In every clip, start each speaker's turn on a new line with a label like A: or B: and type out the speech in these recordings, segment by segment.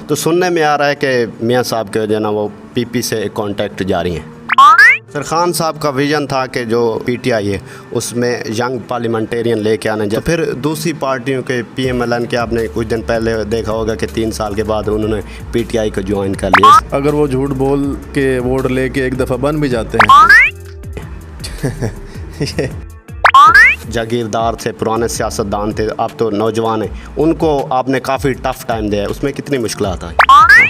A: तो सुनने में आ रहा है कि मियाँ साहब के जो ना वो पीपी से कॉन्टैक्ट जारी हैं। सर खान साहब का विज़न था कि जो पीटीआई है उसमें यंग पार्लियामेंटेरियन लेके आने तो फिर दूसरी पार्टियों के पीएमएलएन के आपने कुछ दिन पहले देखा होगा कि 3 साल के बाद उन्होंने पीटीआई को ज्वाइन कर लिया।
B: अगर वो झूठ बोल के वोट लेके एक दफ़ा बन भी जाते हैं
A: जागीरदार थे, पुराने सियासतदान थे, अब तो नौजवान हैं, उनको आपने काफ़ी टफ टाइम दिया है, उसमें कितनी मुश्किलात आई?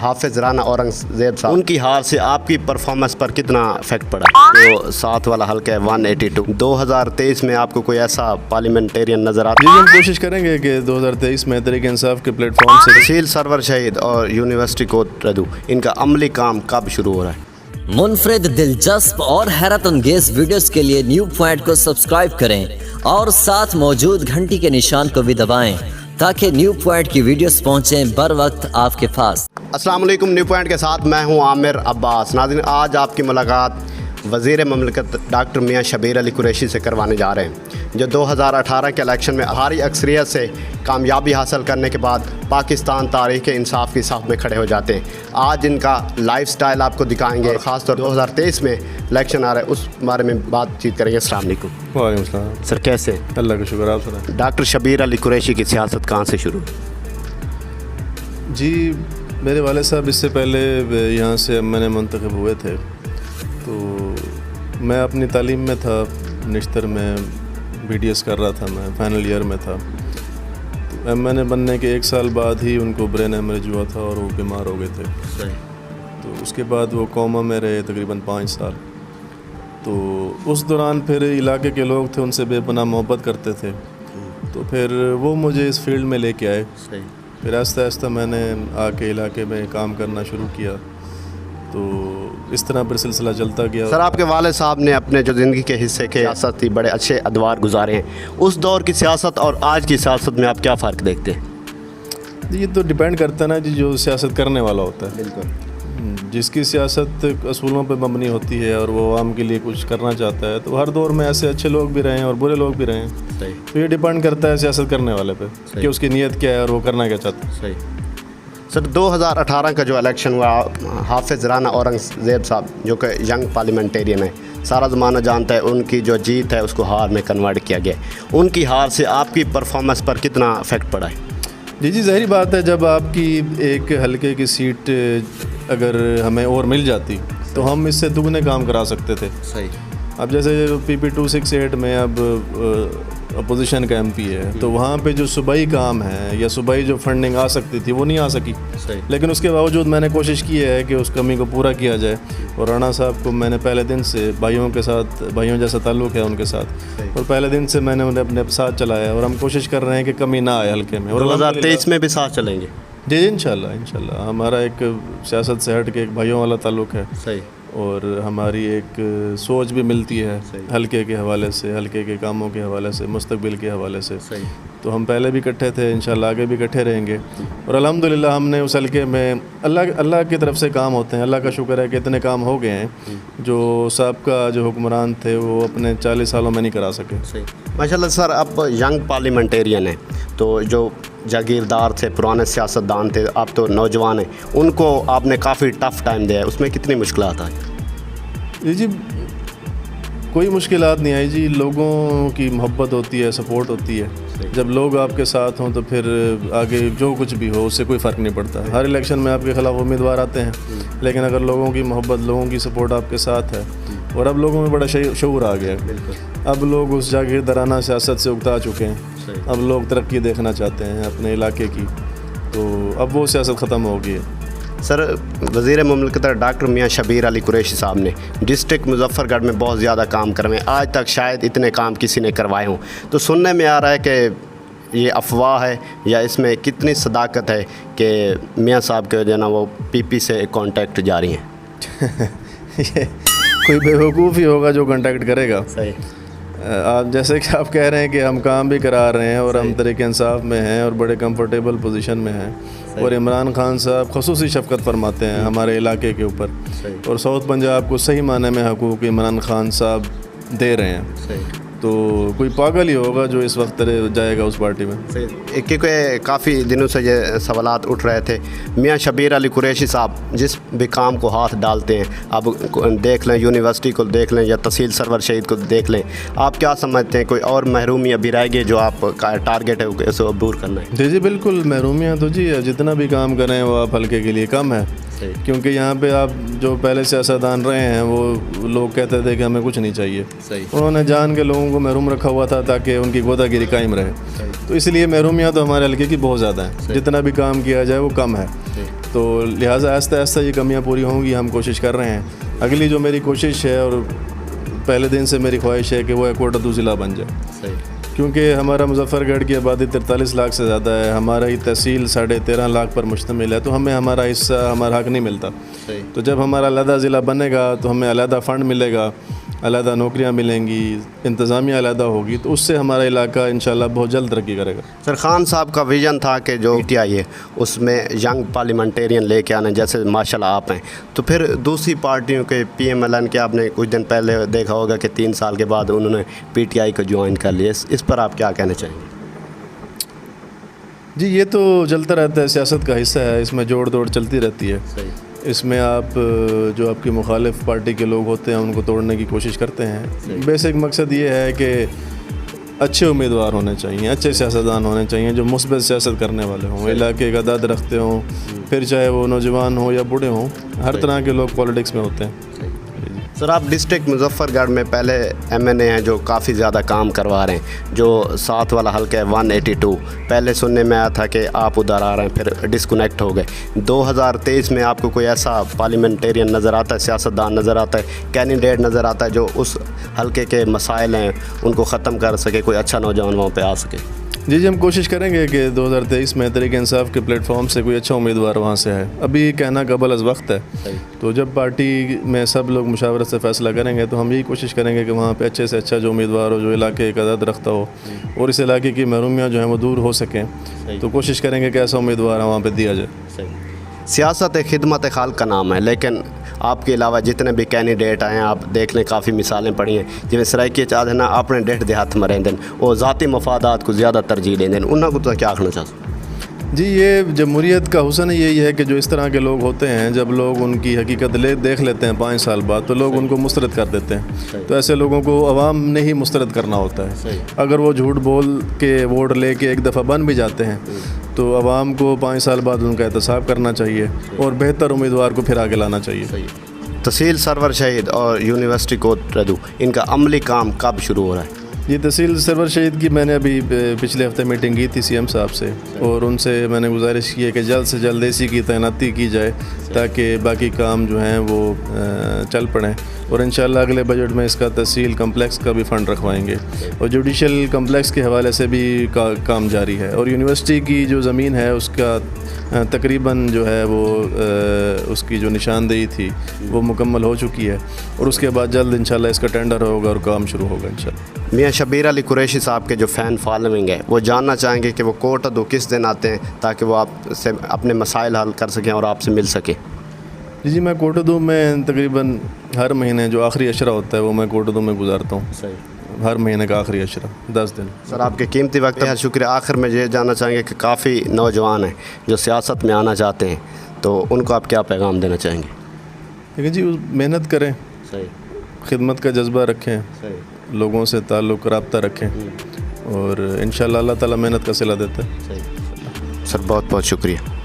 A: हाफिज़ राना औरंगज़ेब साहब, उनकी हार से आपकी परफॉर्मेंस पर कितना इफेक्ट पड़ा? तो साथ वाला हल्का है 182। 2023 में आपको कोई ऐसा पार्लियामेंटेरियन नज़र आता
B: है? जी हम कोशिश करेंगे कि 2023 में तहरीक इंसाफ के प्लेटफॉर्म से
A: तहसील सरवर शहीद और यूनिवर्सिटी कोट रदू इनका अमली काम कब शुरू हो रहा है?
C: मुनफरिद, दिलचस्प और हैरत अंगेज वीडियोस के लिए न्यू पॉइंट को सब्सक्राइब करें और साथ मौजूद घंटी के निशान को भी दबाएं ताकि न्यू पॉइंट की वीडियोस पहुंचें बर वक्त आपके पास।
A: अस्सलाम वालेकुम, न्यू पॉइंट के साथ मैं हूं आमिर अब्बास। नाज़रीन, आज आपकी मुलाकात वज़ीर ममलकत डॉक्टर मियाँ शबीर अली कुरैशी से करवाने जा रहे हैं, जो 2018 के इलेक्शन में भारी अक्सरियत से कामयाबी हासिल करने के बाद पाकिस्तान तारीख़ इंसाफ की साफ में खड़े हो जाते हैं। आज इनका लाइफ स्टाइल आपको दिखाएंगे, ख़ास तौर 2023 में इलेक्शन आ रहा है उस बारे में बातचीत करेंगे। अस्सलाम वालेकुम।
B: वालेकुम सलाम।
A: सर कैसे?
B: अल्लाह का शुक्र। आप सुनाएं।
A: डॉक्टर शबीर अली कुरैशी की सियासत कहाँ से शुरू?
B: जी मेरे वाले साहब इससे पहले यहाँ से मैंने मुंतखब हुए थे, तो मैं अपनी तालीम में था, निश्तर में BDS कर रहा था, मैं फाइनल ईयर में था। तो मैंने बनने के 1 साल बाद ही उनको ब्रेन हेमरेज हुआ था और वो बीमार हो गए थे। तो उसके बाद वो कोमा में रहे तकरीबन 5 साल। तो उस दौरान फिर इलाके के लोग थे, उनसे बेपनाह मोहब्बत करते थे, तो फिर वो मुझे इस फील्ड में लेके आए। फिर आहिस्ता आहिस्ता मैंने आके इलाके में काम करना शुरू किया, तो इस तरह पर सिलसिला चलता गया।
A: सर आपके वाले साहब ने अपने जो ज़िंदगी के हिस्से के सियासत थी बड़े अच्छे अदवार गुजारे हैं, उस दौर की सियासत और आज की सियासत में आप क्या फ़र्क देखते हैं?
B: ये तो डिपेंड करता है ना जी, जो सियासत करने वाला होता है।
A: बिल्कुल।
B: जिसकी सियासत असूलों पर मबनी होती है और वो आवाम के लिए कुछ करना चाहता है, तो हर दौर में ऐसे अच्छे लोग भी रहे हैं और बुरे लोग भी रहे हैं। तो ये डिपेंड करता है सियासत करने वाले पे कि उसकी नीयत क्या है और वो करना क्या चाहता है।
A: सही। सर 2018 का जो इलेक्शन हुआ, हाफिज़ राना औरंगज़ेब साहब जो कि यंग पार्लियामेंटेरियन है, सारा ज़माना जानता है, उनकी जो जीत है उसको हार में कन्वर्ट किया गया। उनकी हार से आपकी परफॉर्मेंस पर कितना इफेक्ट पड़ा है?
B: जी ज़ाहिर बात है, जब आपकी एक हल्के की सीट अगर हमें और मिल जाती तो हम इससे दुगने काम करा सकते थे।
A: सही।
B: अब जैसे PP 268 में अब अपोजिशन का MP है, तो वहाँ पे जो सूबाई काम है या सूबाई जो फंडिंग आ सकती थी वो नहीं आ सकी।
A: सही।
B: लेकिन उसके बावजूद मैंने कोशिश की है कि उस कमी को पूरा किया जाए, और राणा साहब को मैंने पहले दिन से भाइयों के साथ, भाइयों जैसा ताल्लुक़ है उनके साथ, और पहले दिन से मैंने उन्हें अपने साथ चलाया, और हम कोशिश कर रहे हैं कि कमी ना आए हल्के में। और
A: 2023 में भी साथ चलेंगे?
B: जी इंशाल्लाह। हमारा एक सियासत से हट के एक भाइयों वाला ताल्लुक़ है।
A: सही।
B: और हमारी एक सोच भी मिलती है हल्के के हवाले से, हल्के के कामों के हवाले से, मुस्तकबिल के हवाले से।
A: सही।
B: तो हम पहले भी इकट्ठे थे, इंशाल्लाह आगे भी इकट्ठे रहेंगे। और अल्हम्दुलिल्लाह हमने उस हल्के में अल्लाह की तरफ से काम होते हैं। अल्लाह का शुक्र है कि इतने काम हो गए हैं जो सबका जो हुक्मरान थे वो अपने 40 सालों में नहीं करा सके।
A: सही। माशाल्लाह सर, अब यंग पार्लियामेंटेरियन है, तो जो जागीरदार थे, पुराने सियासतदान थे, अब तो नौजवान हैं, उनको आपने काफ़ी टफ टाइम दिया है, उसमें कितनी मुश्किलात आई?
B: जी कोई मुश्किलात नहीं आई जी, लोगों की मोहब्बत होती है, सपोर्ट होती है। जब लोग आपके साथ हों तो फिर आगे जो कुछ भी हो उससे कोई फ़र्क नहीं पड़ता। हर इलेक्शन में आपके ख़िलाफ़ उम्मीदवार आते हैं, लेकिन अगर लोगों की मोहब्बत, लोगों की सपोर्ट आपके साथ है, और अब लोगों में बड़ा शऊर आ गया है। अब लोग उस जागीरदाराना सियासत से उगता चुके हैं। अब लोग तरक्की देखना चाहते हैं अपने इलाके की, तो अब वो सियासत ख़त्म हो गई है।
A: सर वज़ीर ममलकत डॉक्टर मियाँ शबीर अली कुरैशी साहब ने डिस्ट्रिक्ट मुजफ्फरगढ़ में बहुत ज़्यादा काम करवाए, आज तक शायद इतने काम किसी ने करवाए हों। तो सुनने में आ रहा है कि ये अफवाह है या इसमें कितनी सदाकत है कि मियाँ साहब के जो ना वो PP से कॉन्टैक्ट जारी हैं?
B: कोई बेवकूफ़ ही होगा जो कॉन्टैक्ट करेगा।
A: सही।
B: आप जैसे कि आप कह रहे हैं कि हम काम भी करा रहे हैं और हम तहरीक इंसाफ में हैं और बड़े कंफर्टेबल पोजीशन में हैं, और इमरान खान साहब खसूसी शफ़क़त फरमाते हैं हमारे इलाके के ऊपर, और साउथ पंजाब को सही माने में हकूक़ इमरान खान साहब दे रहे हैं। तो कोई पागल ही होगा जो इस वक्त जाएगा उस पार्टी में।
A: क्योंकि काफ़ी दिनों से ये सवालात उठ रहे थे, मियां शबीर अली कुरैशी साहब जिस भी काम को हाथ डालते हैं, अब देख लें यूनिवर्सिटी को देख लें या तहसील सरवर शहीद को देख लें, आप क्या समझते हैं कोई और महरूमी अभी रह गई जो आप का टारगेट है उसे दूर करना है?
B: जी बिल्कुल, महरूमियाँ तो जी जितना भी काम करें वो आप हल्के के लिए कम है, क्योंकि यहाँ पे आप जो पहले सियासतदान रहे हैं वो लोग कहते थे कि हमें कुछ नहीं चाहिए, उन्होंने जान के लोगों को महरूम रखा हुआ था ताकि उनकी गोदागिरी कायम रहे। तो इसलिए महरूमियाँ तो हमारे हल्के की बहुत ज़्यादा हैं, जितना भी काम किया जाए वो कम है। तो लिहाजा आहिस्ता आहिस्ता ये कमियाँ पूरी होंगी, हम कोशिश कर रहे हैं। अगली जो मेरी कोशिश है और पहले दिन से मेरी ख्वाहिश है कि वो कोटा 2 ज़िला बन जाए, क्योंकि हमारा मुजफ्फरगढ़ की आबादी 43 लाख से ज़्यादा है, हमारा ही तहसील 13.5 लाख पर मुश्तमिल है, तो हमें हमारा हिस्सा, हमारा हक़ नहीं मिलता। तो जब हमारा अलहदा ज़िला बनेगा तो हमें अलहदा फ़ंड मिलेगा, अलहदा नौकरियां मिलेंगी, इंतज़ामिया अलहदा होगी, तो उससे हमारा इलाका इंशाल्लाह बहुत जल्द तरक्की करेगा।
A: सर, खान साहब का विज़न था कि जो PTI है उसमें यंग पार्लियामेंटेरियन लेके आने, जैसे माशाल्लाह आप हैं, तो फिर दूसरी पार्टियों के PMLN के आपने कुछ दिन पहले देखा होगा कि 3 साल के बाद उन्होंने PTI को ज्वाइन कर लिया, इस पर आप क्या कहना चाहेंगे?
B: जी ये तो चलता रहता है, सियासत का हिस्सा है, इसमें जोड़ तोड़ चलती रहती है। इसमें आप जो आपकी मुखालिफ पार्टी के लोग होते हैं उनको तोड़ने की कोशिश करते हैं। बेसिक मकसद ये है कि अच्छे उम्मीदवार होने चाहिए, अच्छे सियासतदान होने चाहिए जो मुस्बत सियासत करने वाले हों, इलाके का दर्द रखते हों, फिर चाहे वो नौजवान हों या बूढ़े हों, हर तरह के लोग पॉलिटिक्स में होते हैं।
A: सर, आप डिस्ट्रिक्ट मुजफ्फरगढ़ में पहले MNA हैं जो काफ़ी ज़्यादा काम करवा रहे हैं, जो 7 वाला हल्का है 182, पहले सुनने में आया था कि आप उधर आ रहे हैं, फिर डिस्कनेक्ट हो गए। 2023 में आपको कोई ऐसा पार्लियामेंटेरियन नज़र आता है, सियासतदान नज़र आता है, कैंडिडेट नज़र आता है जो उस हल्के के मसाइल हैं उनको ख़त्म कर सके, कोई अच्छा नौजवान वहाँ पर आ सके?
B: जी हम कोशिश करेंगे कि 2023 में तहरीक इंसाफ के प्लेटफॉर्म से कोई अच्छा उम्मीदवार वहाँ से है। अभी कहना कबल अज़ वक्त है, तो जब पार्टी में सब लोग मुशावरत से फ़ैसला करेंगे तो हम यही कोशिश करेंगे कि वहाँ पे अच्छे से अच्छा जो उम्मीदवार हो, जो इलाके का दर्द रखता हो और इस इलाके की महरूमियाँ जो हैं वो दूर हो सकें, तो कोशिश करेंगे कि ऐसा उम्मीदवार वहाँ पर दिया जाए।
A: सियासत एक खिदमत खाल का नाम है, लेकिन आपके अलावा जितने भी कैंडिडेट आए हैं आप देख लें, काफ़ी मिसालें पड़ी हैं जिन्हें सराइकी चाहते ना अपने डेढ़ देहात में रहते हैं और ज़ाती मफादात को ज़्यादा तरजीह देते हैं, उन्होंने तो क्या आखना चाहते?
B: जी ये जमहूरियत का हुस्न यही है कि जो इस तरह के लोग होते हैं, जब लोग उनकी हकीकत देख लेते हैं 5 साल बाद, तो लोग उनको मुस्तरद कर देते हैं। तो ऐसे लोगों को अवाम ने ही मुस्तरद करना होता है। अगर वो झूठ बोल के वोट ले के एक दफ़ा बन भी जाते हैं तो अवाम को 5 साल बाद उनका एहतसाब करना चाहिए और बेहतर उम्मीदवार को फिर आगे लाना चाहिए।
A: तहसील सरवर शहीद और यूनिवर्सिटी कोट रदू, इनका अमली काम कब शुरू हो रहा है?
B: ये तहसील सरवर शहीद की मैंने अभी पिछले हफ्ते मीटिंग की थी CM साहब से, और उनसे मैंने गुजारिश की है कि जल्द से जल्द AC की तैनाती की जाए ताकि बाकी काम जो हैं वो चल पड़ें, और इंशाल्लाह अगले बजट में इसका तहसील कम्प्लेक्स का भी फ़ंड रखवाएंगे, और जुडिशल कम्प्लेक्स के हवाले से भी काम जारी है, और यूनिवर्सिटी की जो ज़मीन है उसका तकरीबन जो है वो उसकी जो निशानदेही थी वो मुकम्मल हो चुकी है, और उसके बाद जल्द इंशाल्लाह इसका टेंडर होगा और काम शुरू होगा इंशाल्लाह।
A: मियां शबीर अली कुरैशी साहब के जो फ़ैन फॉलोइंग है वो जानना चाहेंगे कि वो कोट दो किस दिन आते हैं ताकि वो आपसे अपने मसाइल हल कर सकें और आपसे मिल सके?
B: जी मैं कोटदू में तकरीबन हर महीने जो आखिरी अशरा होता है वो मैं कोटदू में गुजारता हूँ, हर महीने का आखिरी अशरा 10 दिन।
A: सर, आपके कीमती वक्त है, शुक्रिया। आखिर में ये जानना चाहेंगे कि काफ़ी नौजवान हैं जो सियासत में आना चाहते हैं, तो उनको आप क्या पैगाम देना चाहेंगे?
B: लेकिन जी मेहनत करें, खिदमत का जज्बा रखें, लोगों से ताल्लुक़ रब्ता रखें, और इंशाल्लाह अल्लाह ताला मेहनत का सिला देता है।
A: सर, बहुत बहुत शुक्रिया।